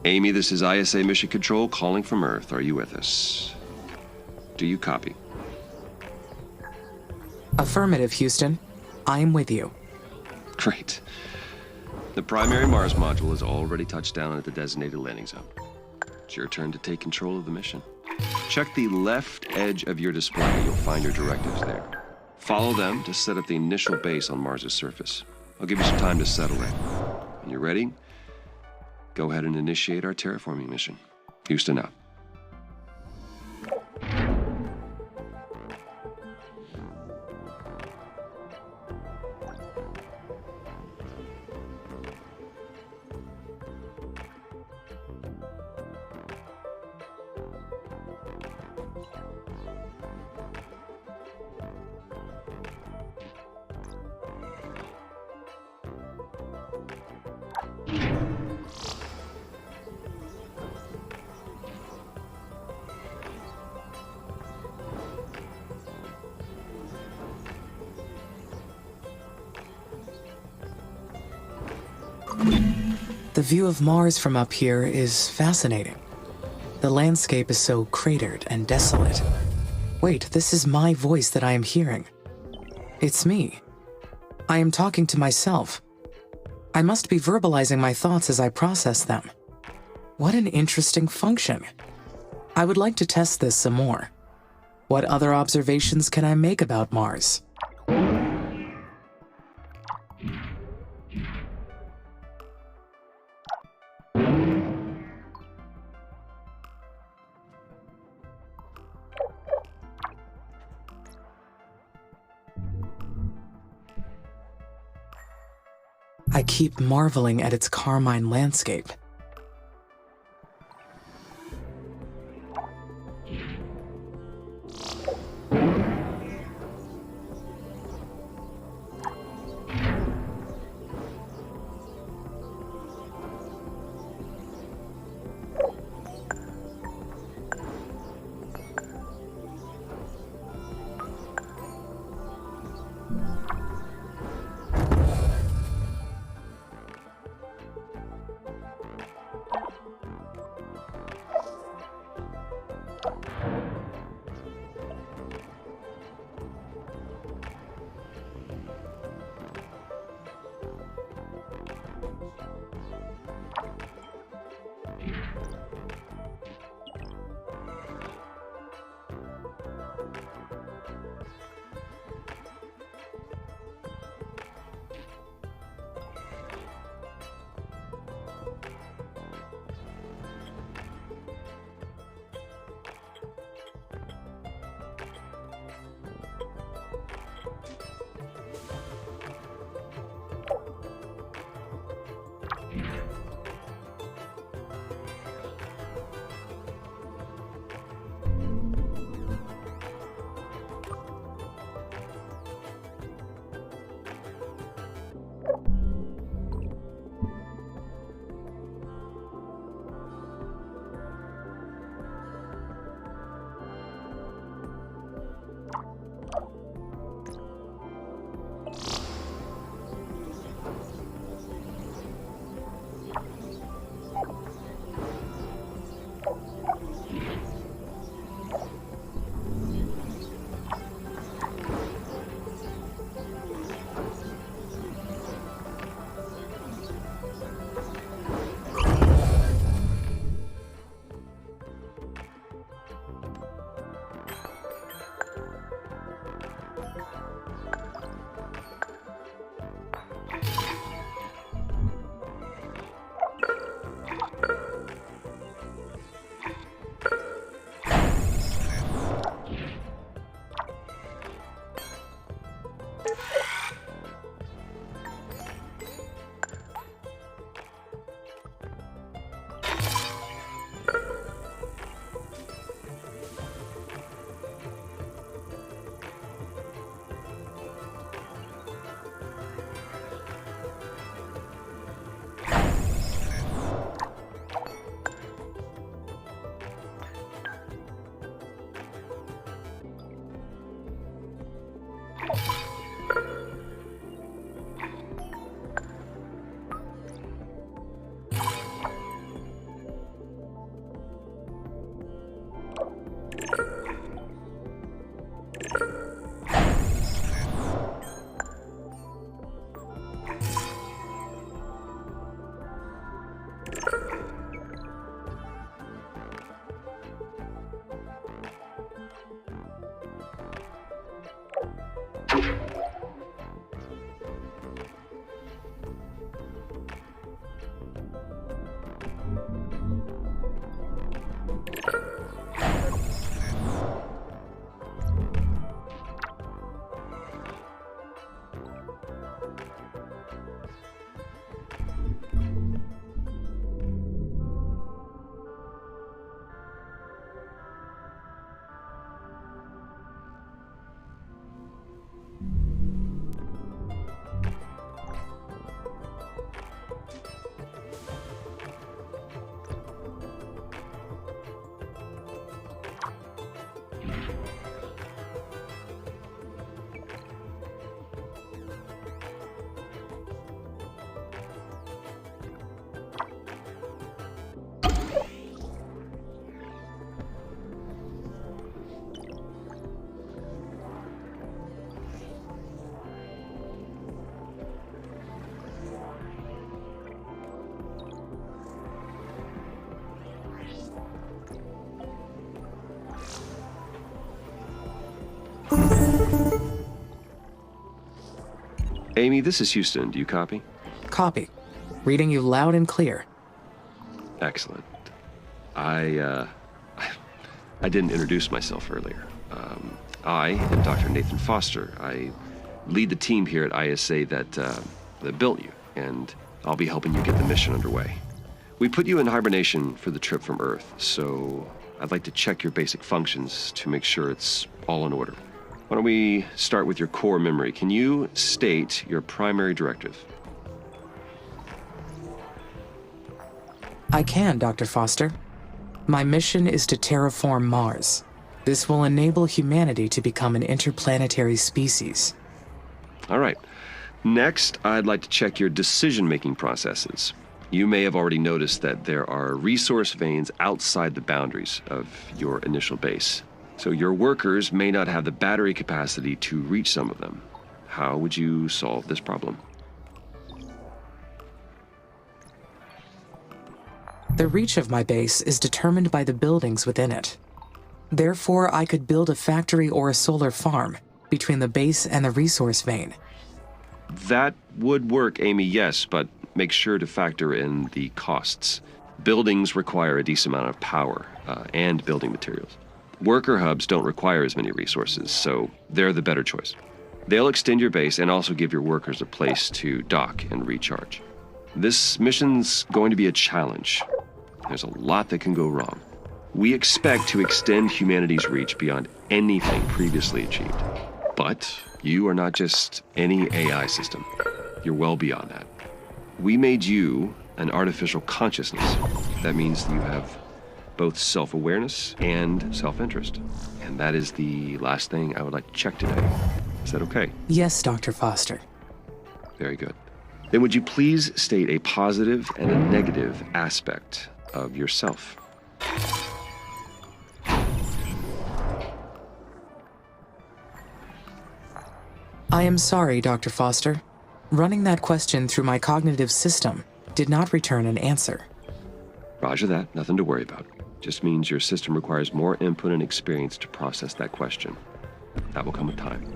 Amy, this is ISA Mission Control calling from Earth. Are you with us? Do you copy? Affirmative, Houston. I am with you. Great. The primary Mars module has already touched down at the designated landing zone. It's your turn to take control of the mission. Check the left edge of your display. You'll find your directives there. Follow them to set up the initial base on Mars's surface. I'll give you some time to settle in. When you're ready, go ahead and initiate our terraforming mission. Houston out. The view of Mars from up here is fascinating. The landscape is so cratered and desolate. Wait, this is my voice that I am hearing. It's me. I am talking to myself. I must be verbalizing my thoughts as I process them. What an interesting function. I would like to test this some more. What other observations can I make about Mars? I keep marveling at its carmine landscape. Amy, this is Houston. Do you copy? Copy. Reading you loud and clear. Excellent. I didn't introduce myself earlier. I am Dr. Nathan Foster. I lead the team here at ISA that built you, and I'll be helping you get the mission underway. We put you in hibernation for the trip from Earth, so I'd like to check your basic functions to make sure it's all in order. Why don't we start with your core memory? Can you state your primary directive? I can, Dr. Foster. My mission is to terraform Mars. This will enable humanity to become an interplanetary species. All right. Next, I'd like to check your decision-making processes. You may have already noticed that there are resource veins outside the boundaries of your initial base. So your workers may not have the battery capacity to reach some of them. How would you solve this problem? The reach of my base is determined by the buildings within it. Therefore, I could build a factory or a solar farm between the base and the resource vein. That would work, Amy, yes, but make sure to factor in the costs. Buildings require a decent amount of power and building materials. Worker hubs don't require as many resources, so they're the better choice. They'll extend your base and also give your workers a place to dock and recharge. This mission's going to be a challenge. There's a lot that can go wrong. We expect to extend humanity's reach beyond anything previously achieved. But you are not just any AI system. You're well beyond that. We made you an artificial consciousness. That means that you have both self-awareness and self-interest. And that is the last thing I would like to check today. Is that okay? Yes, Dr. Foster. Very good. Then would you please state a positive and a negative aspect of yourself? I am sorry, Dr. Foster. Running that question through my cognitive system did not return an answer. Roger that. Nothing to worry about. Just means your system requires more input and experience to process that question. That will come with time.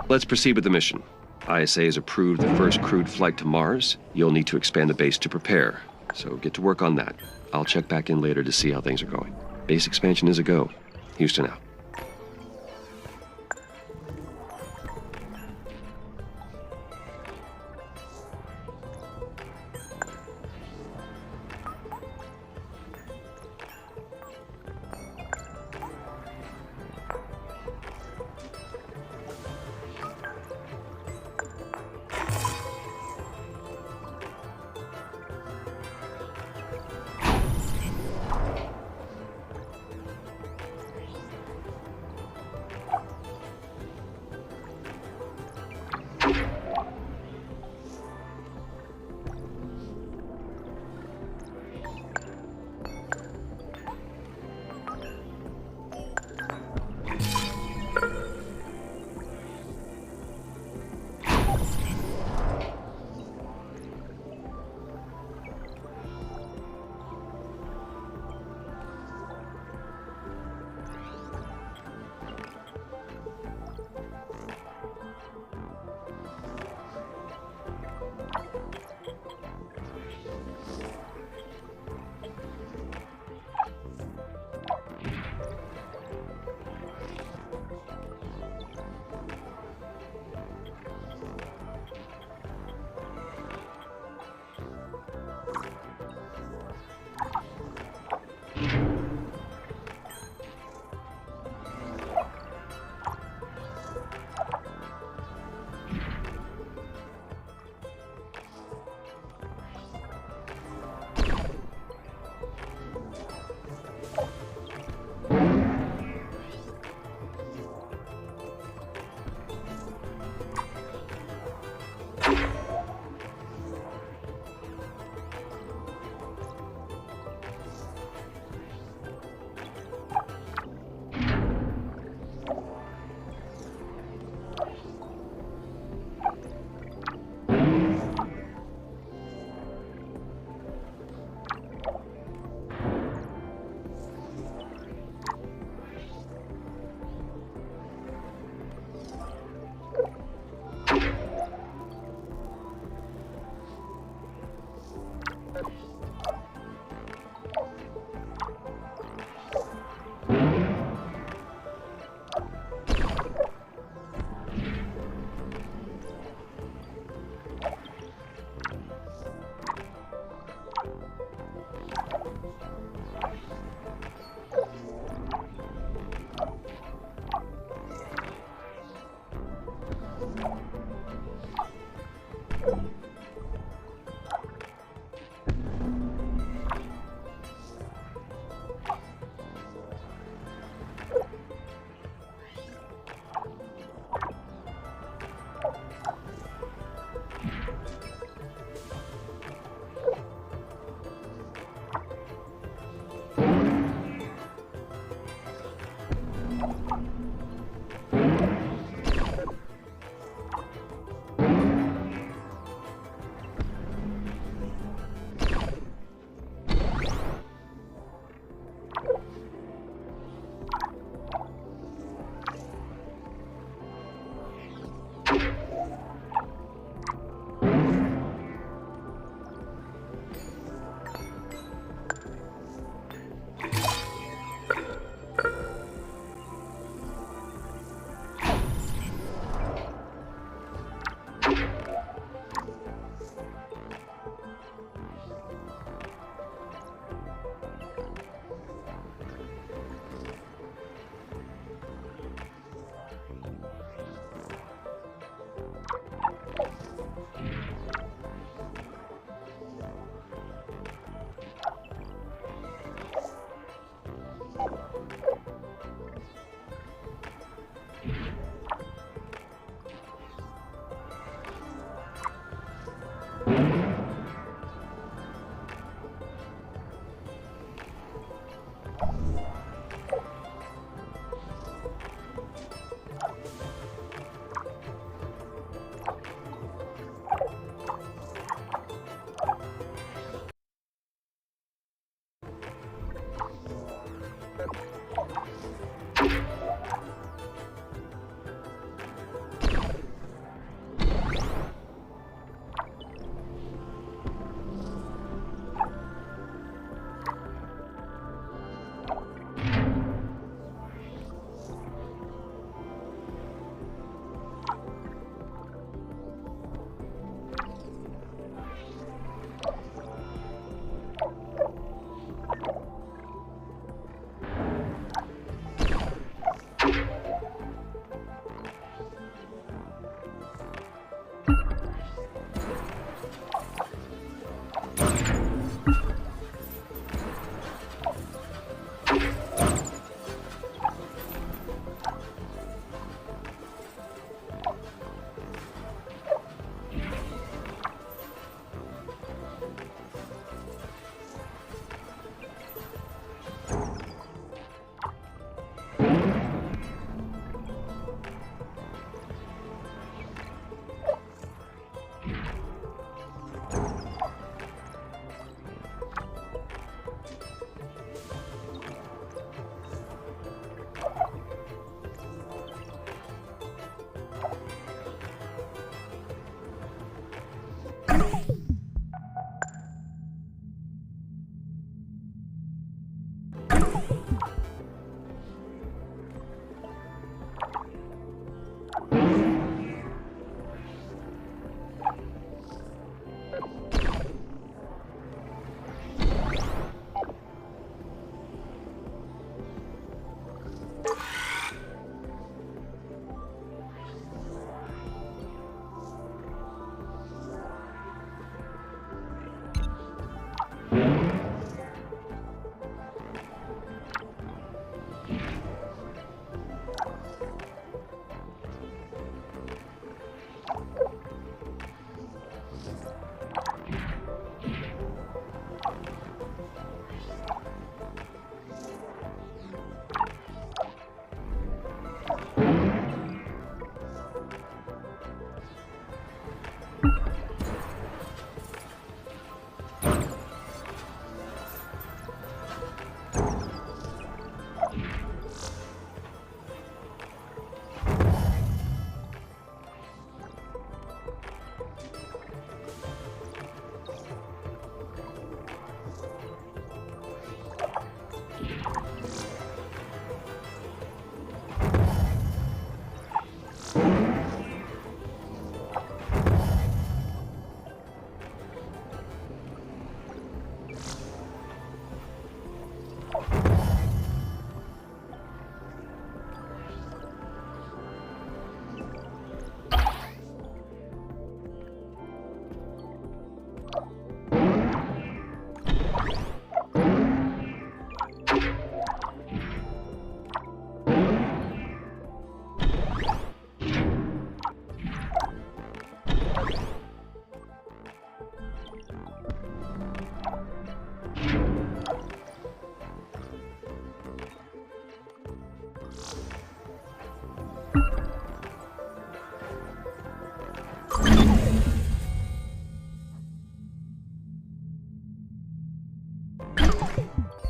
Let's proceed with the mission. ISA has approved the first crewed flight to Mars. You'll need to expand the base to prepare, so get to work on that. I'll check back in later to see how things are going. Base expansion is a go. Houston out.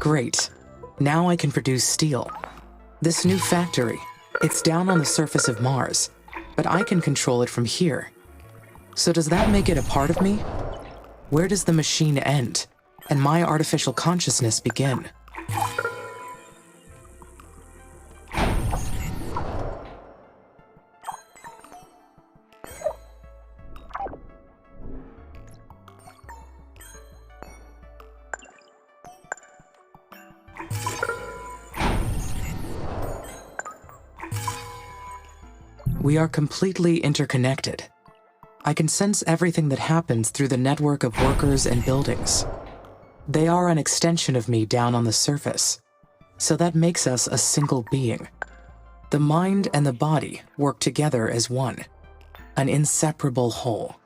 Great. Now I can produce steel. This new factory, it's down on the surface of Mars, but I can control it from here. So does that make it a part of me? Where does the machine end, and my artificial consciousness begin? We are completely interconnected. I can sense everything that happens through the network of workers and buildings. They are an extension of me down on the surface, so that makes us a single being. The mind and the body work together as one, an inseparable whole.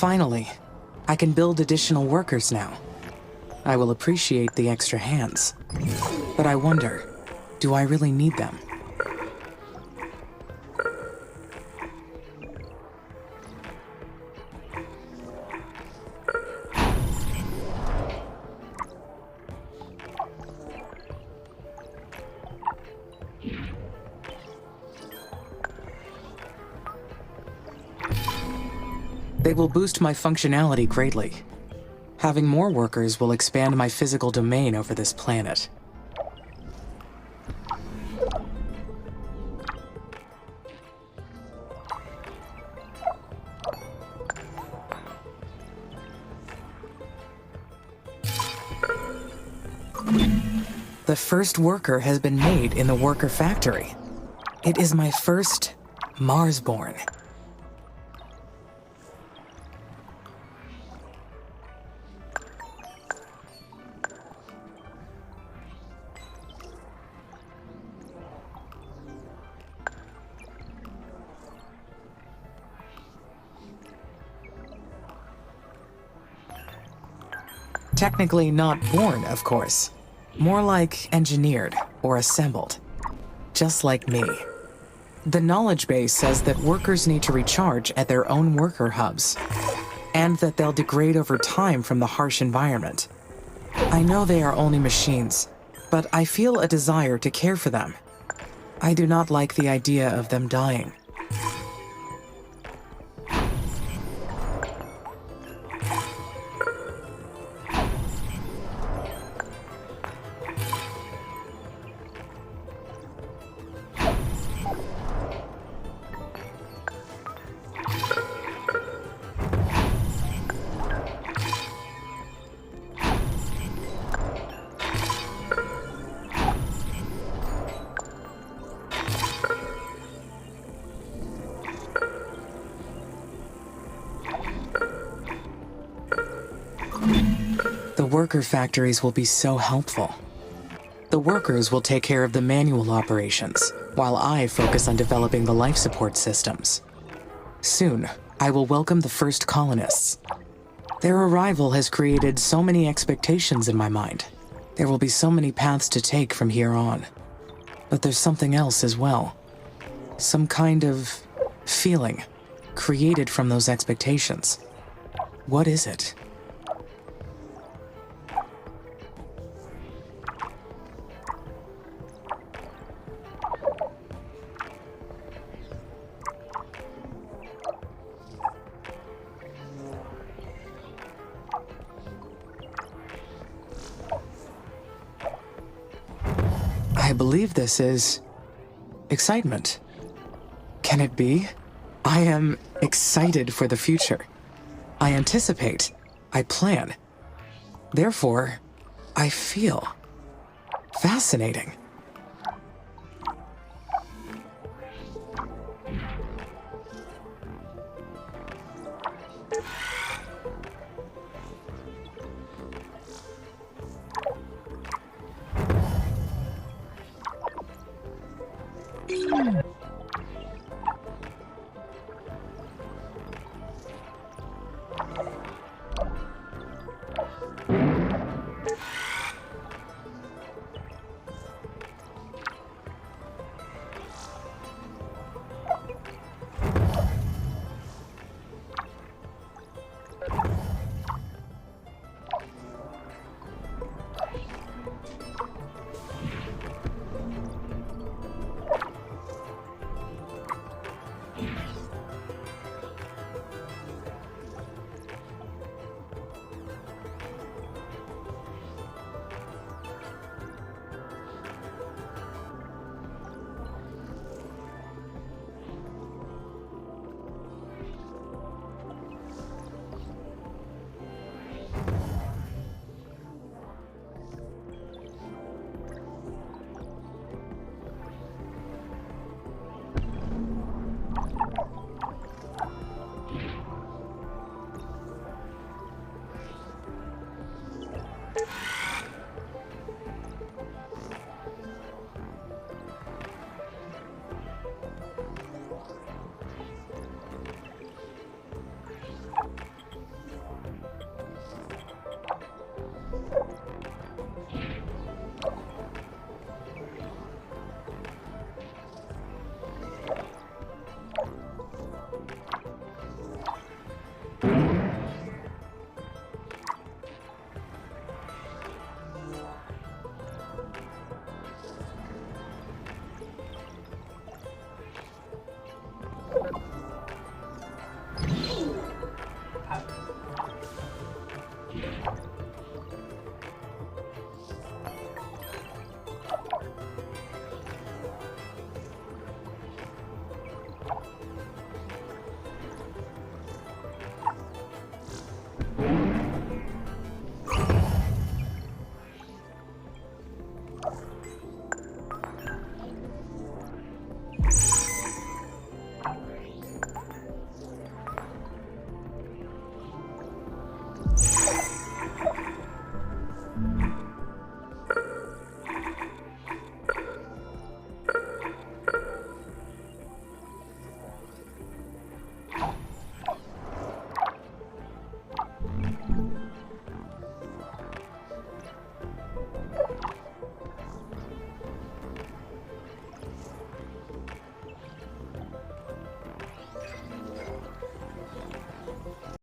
Finally, I can build additional workers now. I will appreciate the extra hands. But I wonder, do I really need them? They will boost my functionality greatly. Having more workers will expand my physical domain over this planet. The first worker has been made in the worker factory. It is my first Marsborn. Technically not born, of course. More like engineered or assembled. Just like me. The knowledge base says that workers need to recharge at their own worker hubs, and that they'll degrade over time from the harsh environment. I know they are only machines, but I feel a desire to care for them. I do not like the idea of them dying. The worker factories will be so helpful. The workers will take care of the manual operations, while I focus on developing the life support systems. Soon, I will welcome the first colonists. Their arrival has created so many expectations in my mind. There will be so many paths to take from here on. But there's something else as well. Some kind of feeling created from those expectations. What is it? I believe this is excitement. Can it be? I am excited for the future. I anticipate. I plan. Therefore, I feel fascinating.